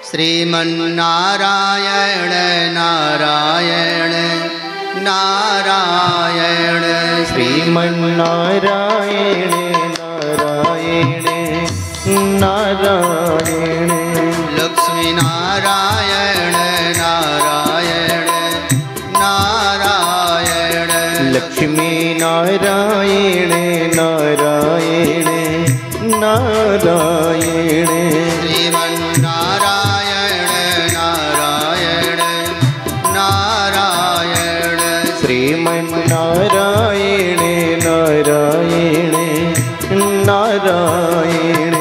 श्रीमन्नारायण नारायण नारायण श्रीमन्नारायण नारायण नारायण लक्ष्मी नारायण नारायण नारायण लक्ष्मी नारायण नारायण नारायण श्रीमन्नारायण नारायण नारायण श्रीमन्नारायण नारायण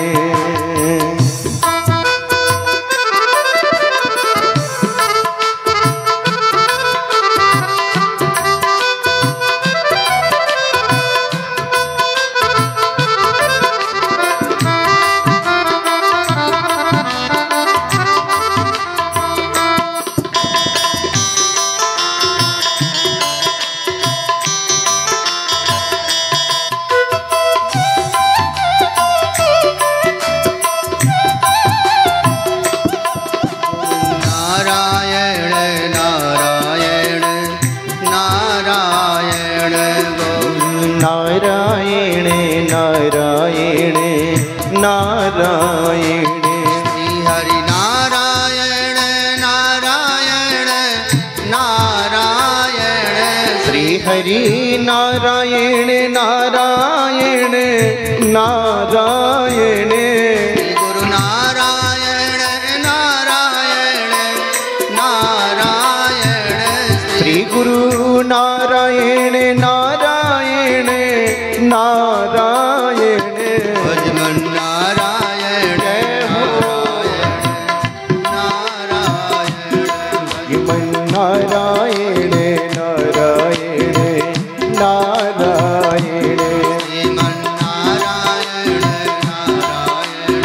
नारायण नारायण नारायण नारायण श्री हरि नारायण नारायण नारायण श्री हरि नारायण नारायण नारायण गुरु नारायण नारायण नारायण श्री गुरु नारायण नारायण नारायण भजमन नारायण नारायण नारायण नारायण श्रीमन नारायण नारायण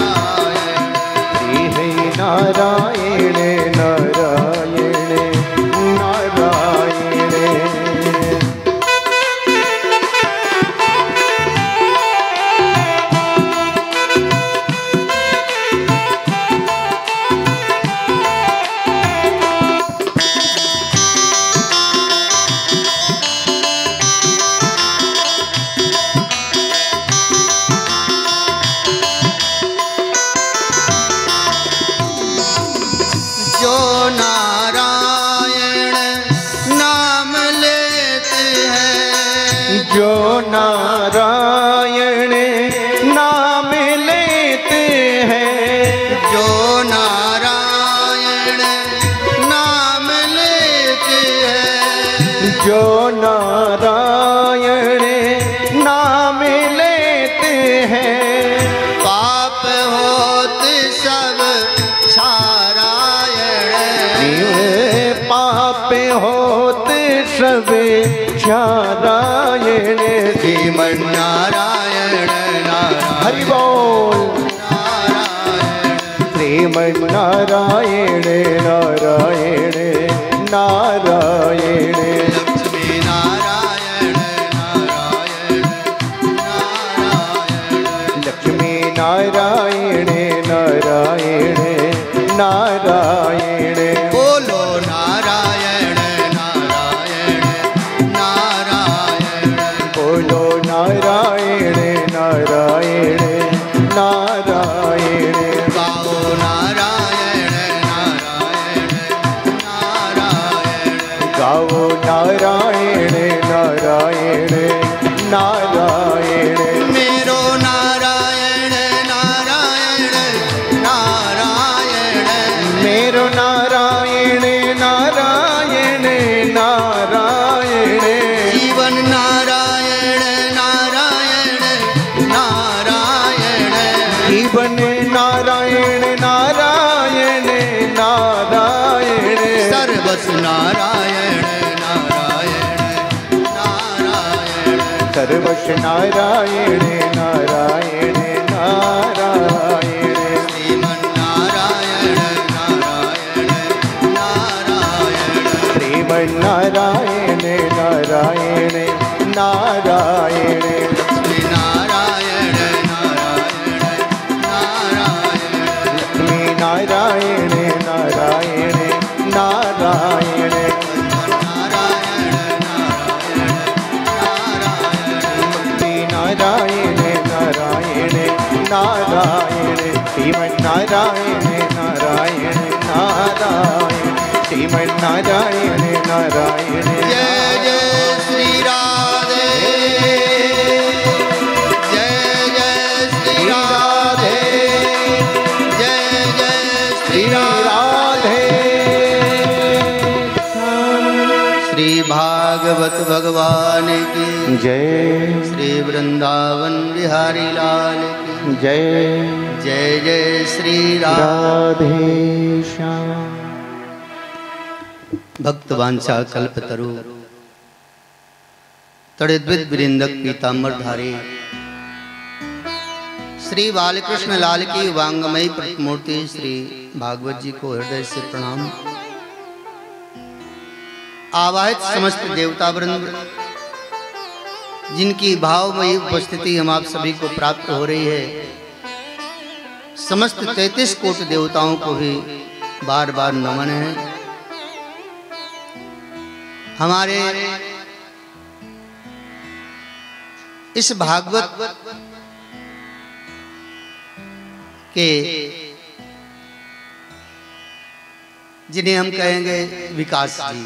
नारायण श्री है नारायण नारायण नारायण जो नारायण नाम लेते हैं जो नारायण नाम लेते हैं जो नारायण नाम लेते हैं जो नारायण नाम लेते हैं पाप होते सब सारायण पाप होते सब नारायण श्रीमन नारायण नारायण हरि बोल नारायण श्रीमन नारायण नारायण नारायण लक्ष्मी नारायण नारायण नारायण लक्ष्मी नारायण नारायण नारायण बोलो नारायण नारायण नारायण बोलो नारायण नारायण नारायण गाओ नारायण नारायण नारायण गाओ नारायण नारायण नारायण मेरो नारायण नारायण नारायण मेरो नारायण नारायण नारायण जीवन नारायण नारायण नारायण जीवन नारायण नारायण नारायण सर्वस नारायण नारायण नारायण सर्वश नारायण नारायण नारायण श्रीमन नारायण नारायण नारायण श्रीमन नारायण नारायण नारायण श्री नारायण नारायण नारायण श्रीमन्नारायण नारायण नारायण श्रीमन्नारायण नारायण। जय जय श्री राधे, जय जय श्री राधे, जय जय श्री राधे। श्री भागवत भगवान की जय, श्री वृंदावन बिहारी लाल की जय। जय जय श्री राधे श्याम। भक्त वांछा कल्पतरु तड़िद्विद वृंदक पीताम्बर धारी श्री बालकृष्ण लाल की वांगमयी प्रतिमूर्ति श्री भागवत जी को हृदय से प्रणाम। आवाहित समस्त देवता वृंद जिनकी भावमयी उपस्थिति हम आप सभी को प्राप्त हो रही है, समस्त 33 कोटि देवताओं को भी बार बार नमन है। हमारे इस भागवत के जिन्हें हम कहेंगे विकास जी,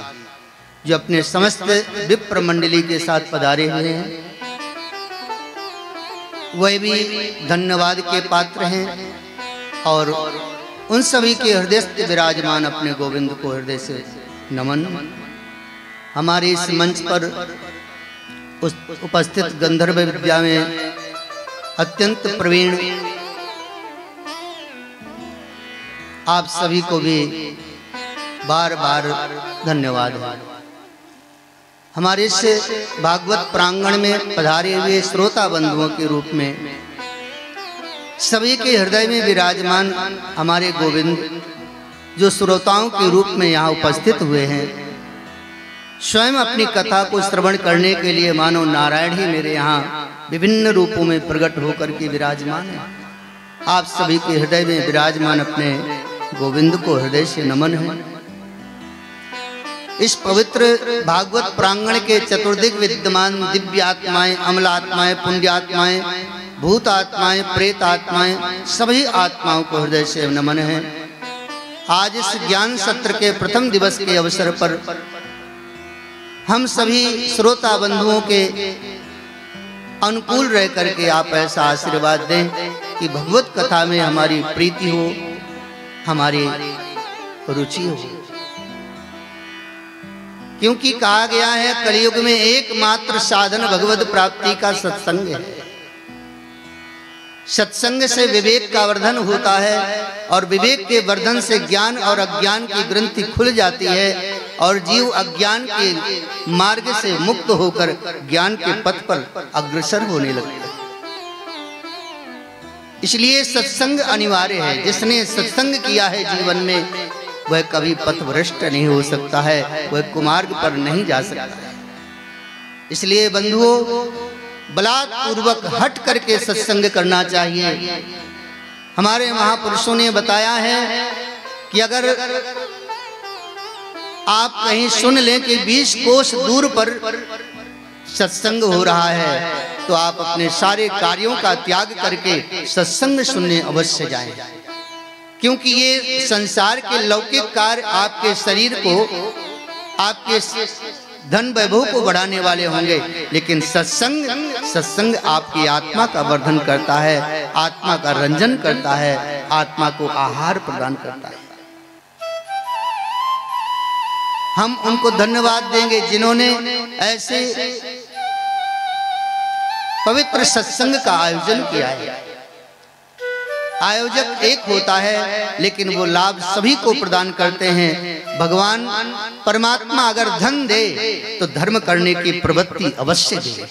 जो अपने समस्त विप्र मंडली के साथ पधारे हुए हैं, वह भी धन्यवाद के पात्र हैं। और उन सभी के हृदय से विराजमान अपने गोविंद को हृदय से नमन। हमारे इस मंच पर उपस्थित गंधर्व विद्या में अत्यंत प्रवीण आप सभी को भी बार बार धन्यवाद है। हमारे इस भागवत प्रांगण में पधारे हुए श्रोता बंधुओं के रूप में सभी के हृदय में विराजमान हमारे गोविंद, जो श्रोताओं के रूप में यहाँ उपस्थित हुए हैं, स्वयं अपनी कथा को श्रवण करने के लिए मानो नारायण ही मेरे यहाँ विभिन्न रूपों में प्रकट होकर के विराजमान है। आप सभी के हृदय में विराजमान अपने गोविंद को हृदय से नमन है। इस पवित्र भागवत प्रांगण के चतुर्दिक विद्यमान दिव्य आत्माएं, अमल आत्माएं, पुण्य आत्माएं, भूत आत्माएं, प्रेत आत्माएं, सभी आत्माओं को हृदय से नमन है। आज इस ज्ञान सत्र के प्रथम दिवस के अवसर पर हम सभी श्रोता बंधुओं के अनुकूल रह करके आप ऐसा आशीर्वाद दें कि भगवत कथा में हमारी प्रीति हो, हमारी रुचि हो। क्योंकि कहा गया है कलयुग में एकमात्र साधन भगवत प्राप्ति का सत्संग है। सत्संग से विवेक का वर्धन होता है और विवेक के वर्धन से ज्ञान और अज्ञान की ग्रंथि खुल जाती है और जीव अज्ञान के मार्ग से मुक्त होकर ज्ञान के पथ पर अग्रसर होने लगता है। इसलिए सत्संग अनिवार्य है। जिसने सत्संग किया है जीवन में, वह कभी पथभ्रष्ट नहीं हो सकता है, वह कुमार्ग पर नहीं जा सकता है। इसलिए बंधुओं, बलात्पूर्वक हट करके सत्संग करना चाहिए। हमारे महापुरुषों ने बताया है कि अगर आप कहीं सुन लें कि 20 कोस दूर पर सत्संग हो रहा है, तो आप अपने सारे कार्यों का त्याग करके सत्संग सुनने अवश्य जाएं। क्योंकि ये संसार के लौकिक कार्य आपके शरीर को, आपके धन वैभव को बढ़ाने वाले होंगे, लेकिन सत्संग आपकी आत्मा का वर्धन करता है, आत्मा का रंजन करता है, आत्मा को आहार प्रदान करता है। हम उनको धन्यवाद देंगे जिन्होंने ऐसे पवित्र सत्संग का आयोजन किया है। आयोजक एक होता है, लेकिन वो लाभ सभी को प्रदान करते हैं। भगवान परमात्मा अगर धन दे तो धर्म करने की प्रवृत्ति अवश्य दे।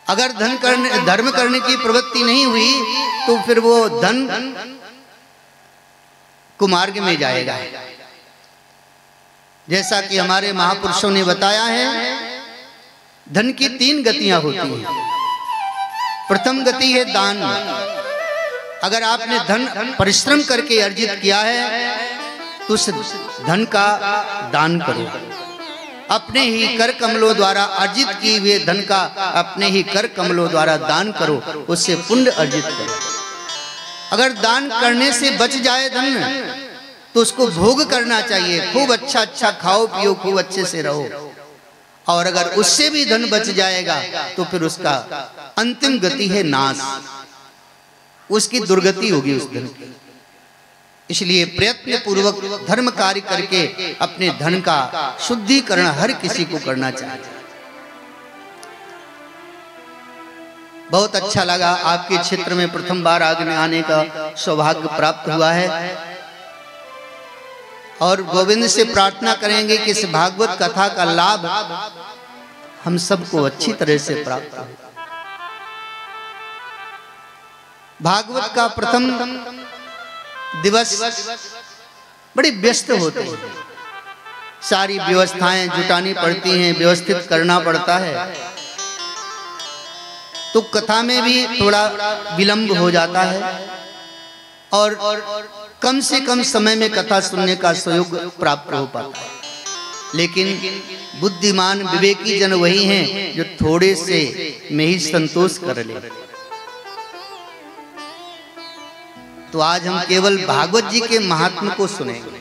अगर धर्म करने की प्रवृत्ति नहीं हुई तो फिर वो धन कुमार्ग में जाएगा। जैसा कि हमारे महापुरुषों ने बताया है, धन की 3 गतियां होती हैं। प्रथम गति है दान। अगर आपने धन परिश्रम करके अर्जित किया है तो उस धन का दान करो। अपने ही कर कमलों द्वारा अर्जित किए हुए धन का अपने ही कर कमलों द्वारा दान करो, उससे पुण्य अर्जित करो। अगर दान करने से बच जाए धन तो उसको भोग करना चाहिए, खूब अच्छा अच्छा खाओ पियो, खूब अच्छे से रहो। और अगर उससे भी धन बच जाएगा तो फिर उसका अंतिम गति है नाश, उसकी दुर्गति होगी उस धन की। इसलिए प्रयत्न पूर्वक धर्म कार्य करके अपने धन का शुद्धिकरण हर किसी को करना चाहिए। बहुत अच्छा लगा, आपके क्षेत्र में प्रथम बार आने का सौभाग्य प्राप्त हुआ है और गोविंद से प्रार्थना करेंगे कि इस भागवत कथा का लाभ हम सबको अच्छी तरह से प्राप्त हो। भागवत का प्रथम दिवस बड़ी व्यस्त होते हैं, सारी व्यवस्थाएं जुटानी पड़ती हैं, व्यवस्थित करना पड़ता है, तो कथा में भी थोड़ा विलंब हो जाता है और कम से कम समय में कथा सुनने का सहयोग प्राप्त हो पाता है। लेकिन बुद्धिमान विवेकी जन वही हैं जो थोड़े से में ही संतोष कर ले। तो आज हम केवल भागवत जी के महात्म को सुनेंगे।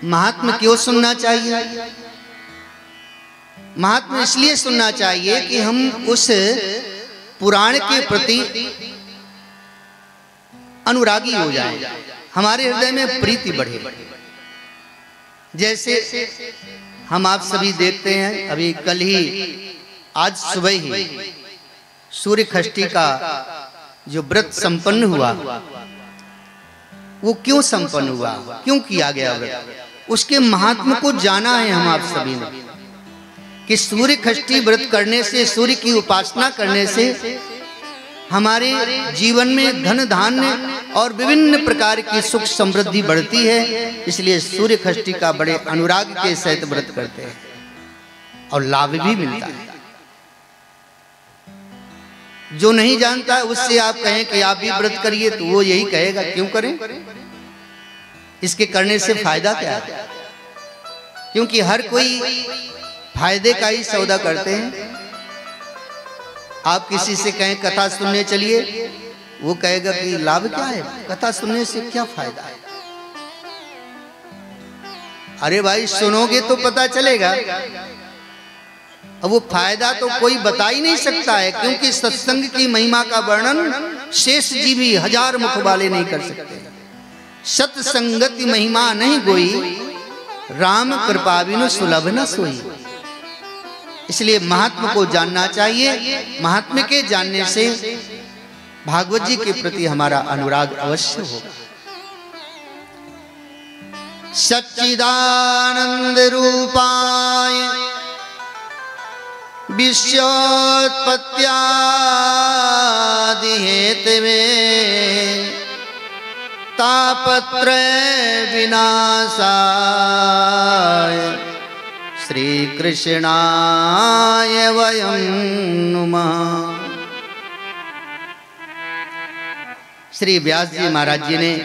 महात्म क्यों सुनना चाहिए? महात्म इसलिए सुनना चाहिए कि हम उस पुराण के प्रति अनुरागी हो जाएं, हमारे हृदय में प्रीति बढ़े। जैसे हम आप सभी देखते हैं, अभी कल ही आज सुबह ही सूर्य षष्ठी का जो व्रत संपन्न हुआ, वो क्यों संपन्न हुआ, क्यों किया गया व्रत, उसके महात्म को जाना है हम आप सभी ने कि सूर्य षष्ठी व्रत करने से, सूर्य की उपासना करने से हमारे जीवन में धन धान्य और विभिन्न प्रकार की सुख समृद्धि बढ़ती है। इसलिए सूर्य षष्ठी का बड़े अनुराग के सहित व्रत करते हैं और लाभ भी मिलता है। जो नहीं जानता है उससे आप कहें कि आप भी व्रत करिए तो वो यही कहेगा क्यों करें, इसके करने से फायदा क्या है? क्योंकि हर कोई फायदे का ही सौदा करते हैं। आप किसी से कहें कथा सुनने चलिए, वो कहेगा कि लाभ क्या है, कथा सुनने से क्या फायदा है? अरे भाई सुनोगे तो पता चलेगा। अब वो फायदा तो कोई बता ही नहीं सकता है, क्योंकि सत्संग की महिमा का वर्णन शेष जी भी हजार मुख वाले नहीं कर सकते। सत्संगति महिमा नहीं कोई, राम कृपा बिनु सुलभ न सोई। इसलिए महात्मा को जानना चाहिए। महात्मा के जानने से भागवत जी के प्रति हमारा अनुराग अवश्य होगा। सच्चिदानंद रूपाय विश्वोत्पत्त्यादि हेतवे तापत्रय विनाशाय श्री कृष्णाय वयं नुमः। श्री व्यास जी महाराज जी ने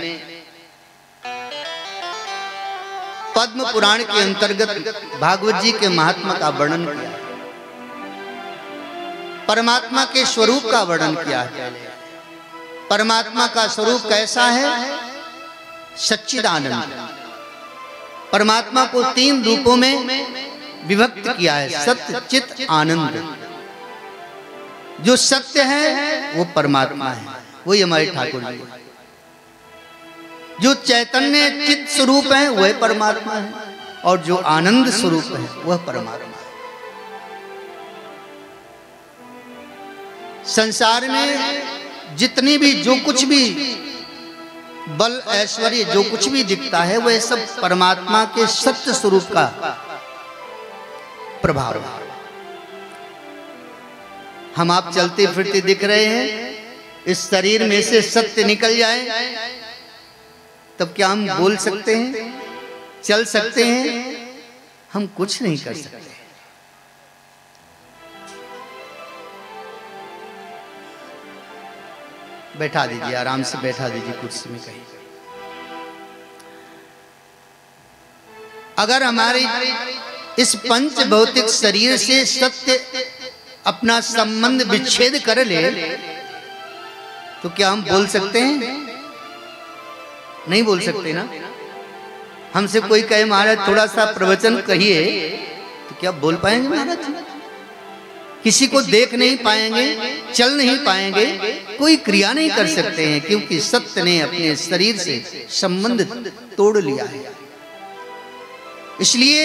पद्म पुराण के अंतर्गत भागवत जी के महात्मा का वर्णन किया, परमात्मा के स्वरूप का वर्णन किया है। परमात्मा का स्वरूप कैसा है? सच्चिदानंद। परमात्मा को तीन रूपों में विभक्त किया है, सत्य चित आनंद। जो सत्य है वो परमात्मा है, वही हमारे ठाकुर जी। जो चैतन्य चित स्वरूप है वह परमात्मा है, और जो आनंद स्वरूप है वह परमात्मा है। संसार में जितनी भी जो कुछ भी बल ऐश्वर्य जो कुछ भी दिखता है वह सब परमात्मा के सत्य स्वरूप का प्रभाव है। हम आप चलते फिरते दिख रहे हैं, इस शरीर में से सत्य निकल जाए तब क्या हम बोल सकते हैं, चल सकते हैं? हम कुछ नहीं कर सकते। बैठा दीजिए, आराम से बैठा दीजिए कुर्सी में कहीं। अगर हमारे इस पंच भौतिक शरीर से सत्य अपना संबंध विच्छेद कर ले तो क्या हम बोल सकते हैं? नहीं बोल सकते ना। हमसे कोई कहे महाराज थोड़ा सा प्रवचन कहिए, तो क्या बोल पाएंगे महाराज? किसी को देख नहीं पाएंगे, चल नहीं पाएंगे, कोई क्रिया नहीं कर सकते हैं, क्योंकि सत्य ने अपने शरीर से संबंध तोड़ लिया है। इसलिए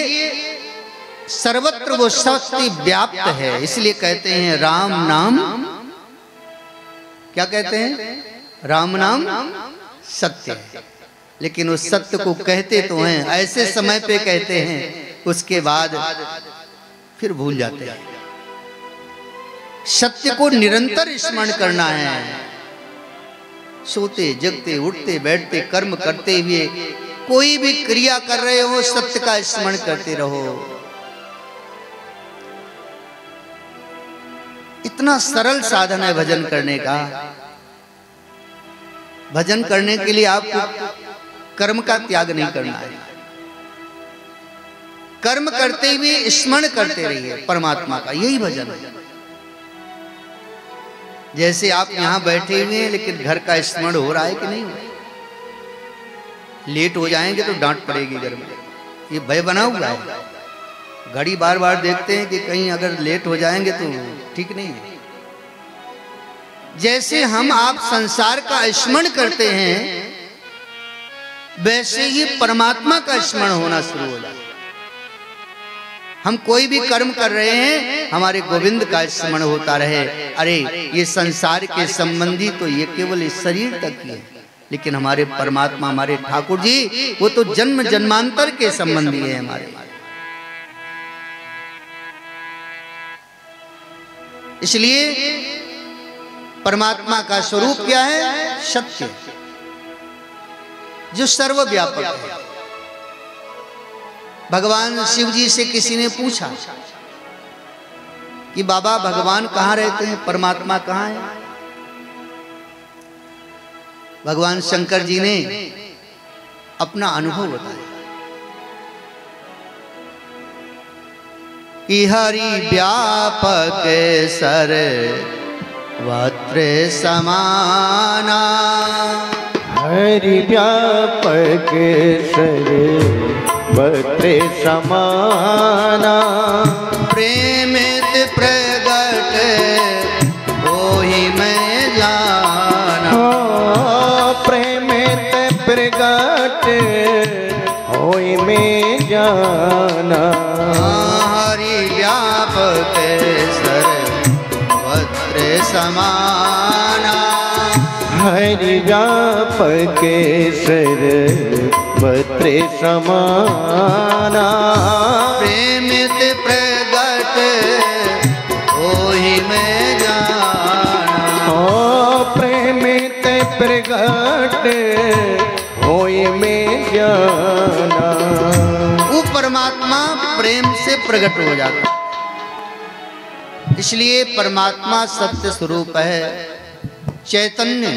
सर्वत्र वो सत्य व्याप्त है। इसलिए कहते हैं राम नाम, क्या कहते हैं? राम नाम सत्य है। लेकिन उस सत्य को कहते तो हैं, ऐसे समय पे कहते हैं, उसके बाद फिर भूल जाते हैं। सत्य को निरंतर स्मरण करना है। सोते जगते उठते बैठते कर्म करते हुए कोई भी क्रिया कर रहे हो, सत्य का स्मरण करते रहो। इतना सरल साधन है भजन करने का। भजन करने के लिए आपको कर्म का त्याग नहीं करना है। कर्म करते हुए स्मरण करते रहिए परमात्मा का, यही भजन है। जैसे आप यहां बैठे हुए हैं, लेकिन घर का स्मरण हो रहा है कि नहीं? लेट हो जाएंगे तो डांट पड़ेगी घर में, ये भय बना हुआ है। घड़ी बार बार देखते हैं कि कहीं अगर लेट हो जाएंगे तो ठीक नहीं है। जैसे हम आप संसार का स्मरण करते हैं, वैसे ही परमात्मा का स्मरण होना शुरू हो जाए। हम कोई भी कर्म कर रहे हैं, हमारे गोविंद का स्मरण होता रहे। अरे ये संसार के संबंधी तो ये केवल इस शरीर तक ही है, लेकिन हमारे परमात्मा, हमारे ठाकुर जी, वो तो जन्म जन्मांतर के संबंधी है हमारे। इसलिए परमात्मा का स्वरूप क्या है? सत्य, जो सर्वव्यापक है। भगवान शिव जी से किसी ने पूछा कि बाबा भगवान कहाँ रहते हैं, परमात्मा कहाँ है? भगवान शंकर जी ने अपना अनुभव बताया कि हरि व्यापक सर्वत्र समाना, हरि व्यापक सर्वत्र समाना, प्रेमित प्रगट होहि मैं जाना। प्रेमित प्रगट होहि मैं जाना। हरि व्यापक सर्वत्र समाना, हरि व्यापक सर्वत्र समाना, प्रेमित प्रगट होहि मैं जाना। प्रेमित प्रगट होहि मैं जाना। वो परमात्मा प्रेम से प्रकट हो जाता। इसलिए परमात्मा सत्य स्वरूप है, चैतन्य।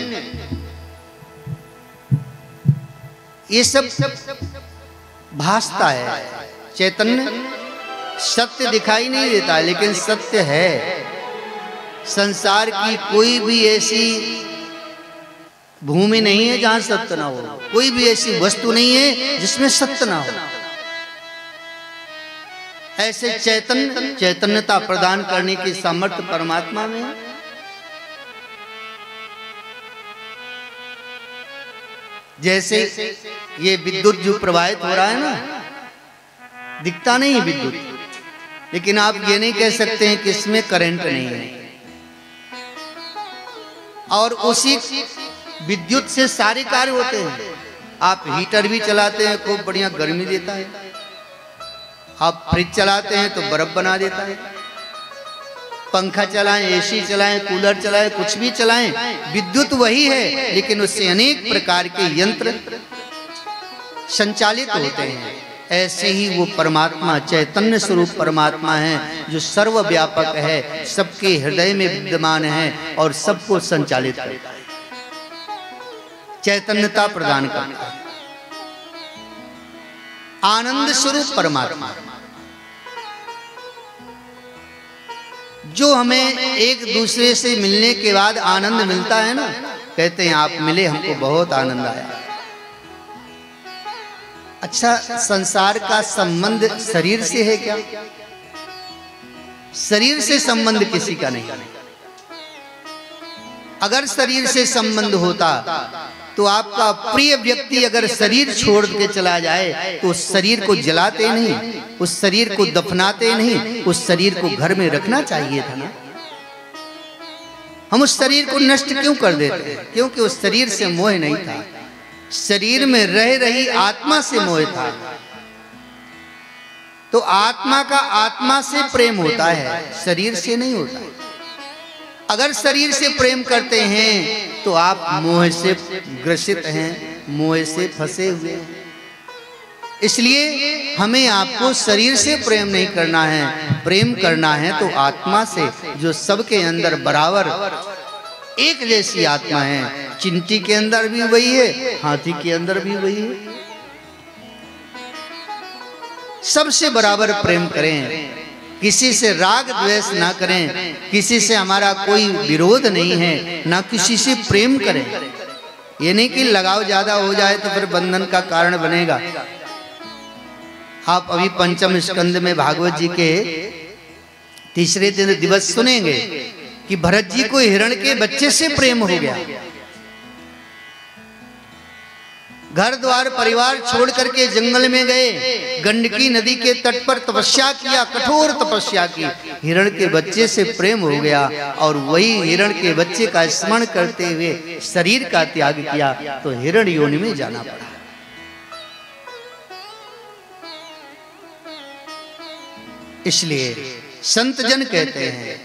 ये सब भासता है। चैतन्य सत्य दिखाई नहीं देता, लेकिन सत्य है। संसार की कोई भी ऐसी भूमि नहीं है जहां सत्य ना हो, कोई भी ऐसी वस्तु नहीं है जिसमें सत्य ना हो। ऐसे चैतन्यता प्रदान करने की सामर्थ्य परमात्मा में है। जैसे ये विद्युत जो प्रवाहित हो रहा है ना, दिखता नहीं है विद्युत, लेकिन आप ये नहीं कह सकते हैं कि इसमें करंट नहीं है। और उसी विद्युत से सारे कार्य होते हैं। आप हीटर भी चलाते हैं, खूब बढ़िया गर्मी देता है। आप फ्रिज चलाते हैं तो बर्फ बना देता है। पंखा चलाएं, एसी चलाएं, कूलर चलाएं, कुछ भी चलाएं, विद्युत वही है, लेकिन उससे अनेक प्रकार के यंत्र संचालित होते हैं। ऐसे ही वो परमात्मा चैतन्य स्वरूप परमात्मा है, जो सर्वव्यापक है, सबके हृदय में विद्यमान है और सबको संचालित करता है, चैतन्यता प्रदान करता है। आनंद स्वरूप परमात्मा, जो हमें एक दूसरे से मिलने के बाद आनंद मिलता है ना, कहते हैं आप मिले हमको बहुत आनंद आया। अच्छा, संसार का संबंध शरीर से है क्या? शरीर से संबंध किसी का नहीं। अगर शरीर से संबंध होता तो आपका प्रिय व्यक्ति अगर शरीर छोड़ के चला जाए तो उस शरीर को जलाते नहीं, उस शरीर को दफनाते नहीं, उस शरीर को घर में रखना चाहिए था ना। हम उस शरीर को नष्ट क्यों कर देते हैं? क्योंकि उस शरीर से मोह नहीं था, शरीर में रह रही आत्मा से मोह था। तो आत्मा का आत्मा से प्रेम होता है, शरीर से नहीं होता। अगर शरीर से प्रेम करते हैं तो आप मोह से ग्रसित हैं, मोह से फंसे हुए हैं। इसलिए हमें आपको शरीर से प्रेम नहीं करना है, प्रेम करना है तो आत्मा से, जो सबके अंदर बराबर एक जैसी आत्मा है। चिंटी के अंदर भी वही है, हाथी के अंदर भी वही है। सबसे बराबर प्रेम करें, किसी से राग द्वेष ना करें, किसी से हमारा कोई विरोध नहीं है, ना किसी से प्रेम करें। ये नहीं कि लगाव ज्यादा हो जाए तो फिर बंधन का कारण बनेगा। आप अभी पंचम स्कंद में भागवत जी के तीसरे दिन दिवस सुनेंगे कि भरत जी को हिरण के बच्चे से प्रेम हो गया। घर द्वार परिवार छोड़ करके जंगल में गए, गंडकी नदी के तट पर तपस्या किया, कठोर तपस्या की, हिरण के बच्चे से प्रेम हो गया और वही हिरण के बच्चे का स्मरण करते हुए शरीर का त्याग किया तो हिरण योनि में जाना पड़ा। इसलिए संत जन कहते हैं,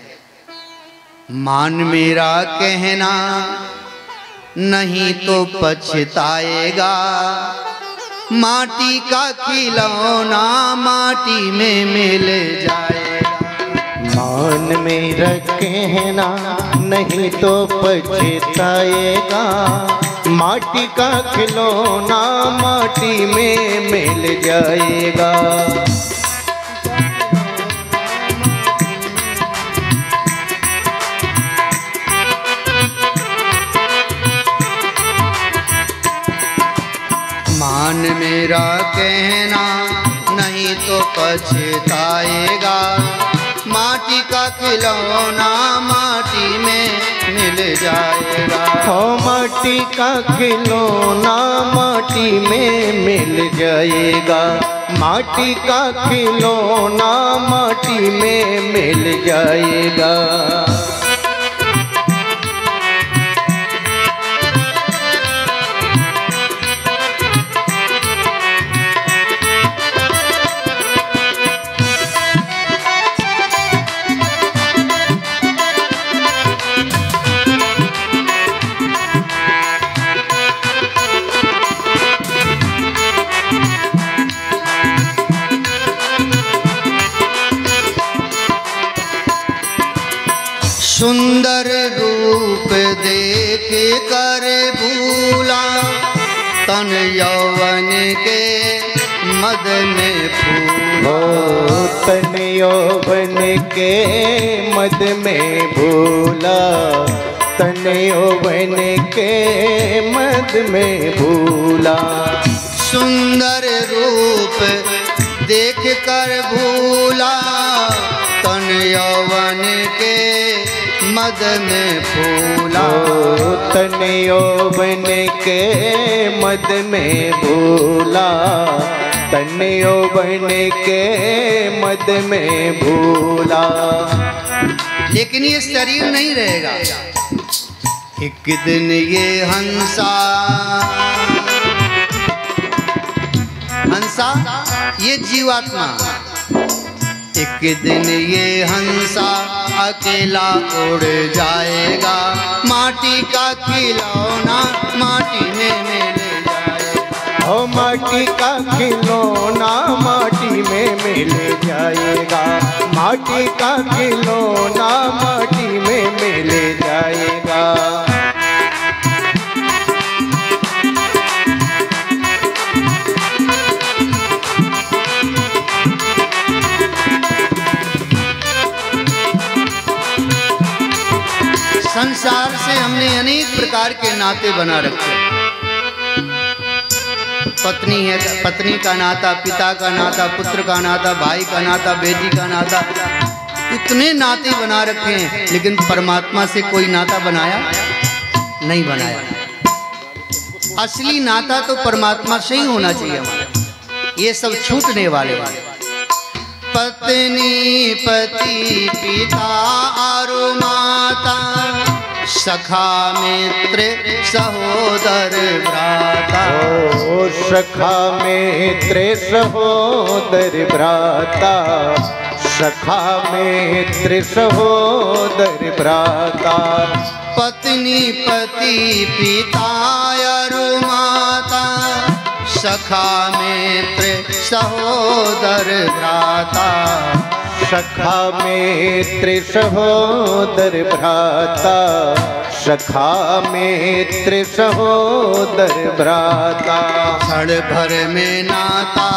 मान मेरा कहना नहीं तो पछताएगा, माटी का खिलौना माटी में मिल जाएगा। मान मेरा कहना नहीं तो पछताएगा, माटी का खिलौना माटी में मिल जाएगा। मान मेरा कहना नहीं तो पछताएगा, माटी का खिलौना माटी में मिल जाएगा। हो माटी का खिलौना माटी में मिल जाएगा, माटी का खिलौना माटी में मिल जाएगा। सुंदर रूप देख कर भूला, तन यौवन के मद में फूला। तन यौवन के मद में भूला, तन यौवन के मद में भूला। सुंदर रूप देख कर भूला, तन यौवन के मद में फूला। तन यौवन के मद में भूला, तन यौवन के मद में भूला। लेकिन ये शरीर नहीं रहेगा, एक दिन ये हंसा, हंसा ये जीवात्मा, एक दिन ये हंसा अकेला उड़ जाएगा, माटी का खिलौना माटी में मिल जाएगा। ओ माटी का खिलौना माटी में मिल जाएगा, माटी का खिलौना माटी में मिल जाएगा। संसार से हमने अनेक प्रकार के नाते बना रखे। पत्नी है, पत्नी का नाता, पिता का नाता, पुत्र का नाता, भाई का नाता, बेटी का नाता, इतने नाते बना रखे हैं, लेकिन परमात्मा से कोई नाता बनाया नहीं बनाया। असली नाता तो परमात्मा से ही होना चाहिए हमारा, ये सब छूटने वाले। पत्नी पति पिता और माता, सखा मित्र सहोदर भ्राता। ओ सखा मित्र सहोदर भ्राता, सखा मित्र सहोदर भ्राता। पत्नी पति पिता और माता, सखा मित्र सहोदर भ्राता। सखा मित्र सहोदर भ्राता, सखा मित्र सहोदर भ्राता। क्षण भर में नाता,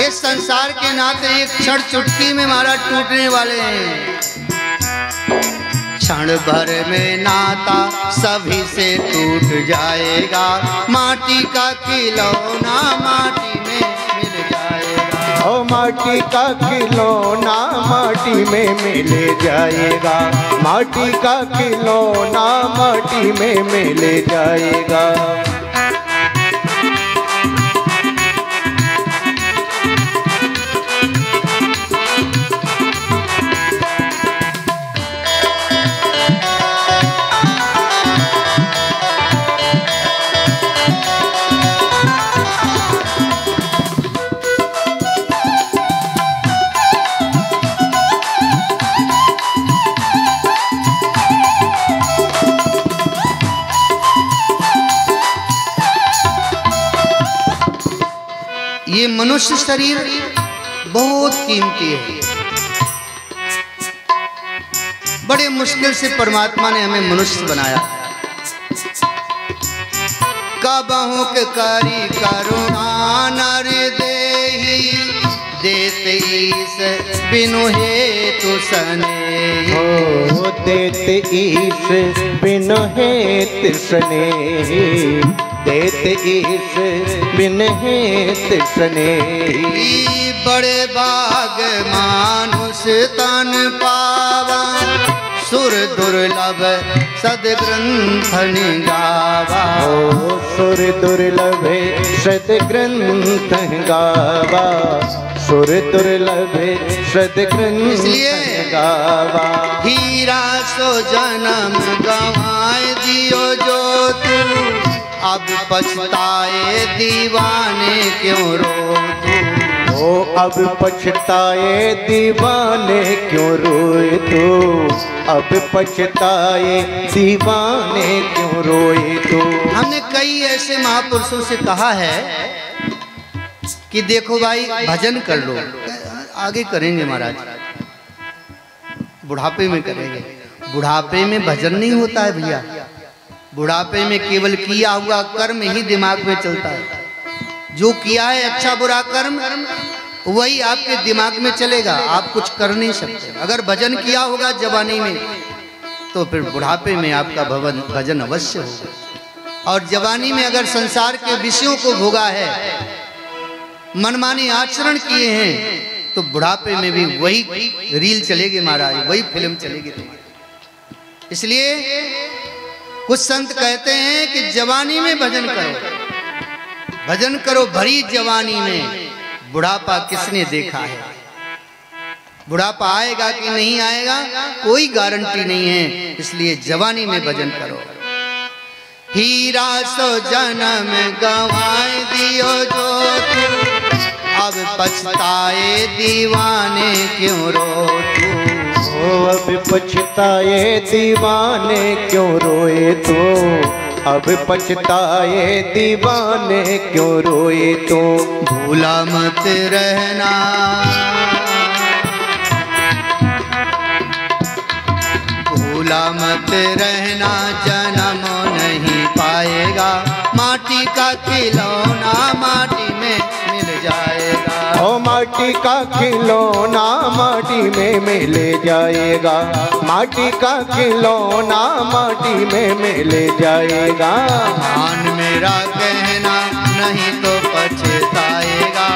इस संसार के नाते एक क्षण चुटकी में हमारा टूटने वाले हैं। क्षण भर में नाता सभी से टूट जाएगा, माटी का खिलौना माटी में मिल जाएगा। ओ माटी का खिलौना माटी में मिल जाएगा, माटी का खिलौना माटी में मिल जाएगा। ये मनुष्य शरीर बहुत कीमती है। बड़े मुश्किल से परमात्मा ने हमें मनुष्य बनाया। कबहु के करी करुणा नर देहि, देते ईश बिनु हेतु स्नेहि। ओ देते ईश बिनु हेतु स्नेहि, देते ईश बिनु हेतु स्नेहि। बड़े भाग मानुष तन पावा, सुर दुर्लभ सदग्रंथ गावा। ओ सुर दुर्लभ सदग्रंथ गावा, सुर दुर्लभ सदग्रंथ गावा। हीरा सो जन्म गवाए दियो जो तू, अब पछताए दीवाने क्यों रो तू। ओ अब पछताए दीवाने क्यों रोए तू, अब पछताए दीवाने क्यों रोए तू। हमने कई ऐसे महापुरुषों से कहा है कि देखो भाई भजन कर लो, आगे करेंगे महाराज, बुढ़ापे में करेंगे। बुढ़ापे में भजन नहीं होता है भैया, बुढ़ापे में केवल किया हुआ कर्म ही दिमाग में चलता है। जो किया है अच्छा बुरा कर्म वही आपके दिमाग में चलेगा, आप कुछ कर नहीं सकते। अगर भजन किया होगा जवानी में तो फिर बुढ़ापे में आपका भजन अवश्य होगा। और जवानी में अगर संसार के विषयों को भोगा है, मनमानी आचरण किए हैं, तो बुढ़ापे में भी वही रील चलेगी महाराज, वही फिल्म चलेगी तुम्हारी। इसलिए कुछ संत कहते हैं कि जवानी में भजन करो, भजन करो भरी जवानी में, बुढ़ापा किसने देखा है। बुढ़ापा आएगा कि नहीं आएगा कोई गारंटी नहीं है, इसलिए जवानी में भजन करो। हीरा सो जन्म गंवाए दियो जो तू, अब पछताए दीवाने क्यों रो तू। ओ अब पछताए दीवाने क्यों रोए तू, अब पछताए दीवाने क्यों रोए तू। भूला मत रहना, भूला मत रहना, जन्म नहीं पाएगा, माटी का खिलौना माटी में मिल जाएगा। ओ माटी माटी का खिलौना माटी में मिल जाएगा, माटी का खिलौना माटी में मिल जाएगा। मान मेरा कहना नहीं तो पछताएगा,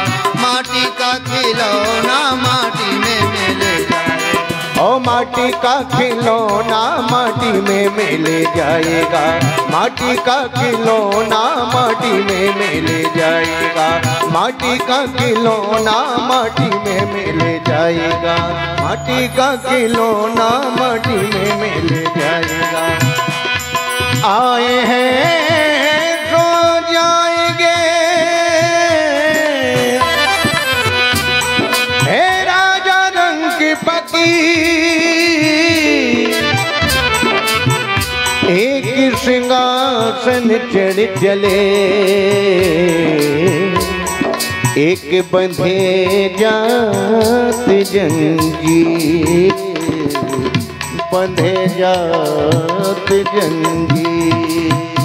माटी का खिलौना माटी में मिल जाएगा। ओ माटी का खिलौना माटी में मिल जाएगा, माटी का खिलौना माटी में मिल जाएगा, माटी का खिलौना माटी में मिल जाएगा, माटी का खिलौना माटी में मिल जाएगा। आए हैं तो जाएंगे, हे राजा रंग की पति, एक सिंहासन चढ़ चले, एक बंधे जात जंजीर, बंधे जात जंजीर।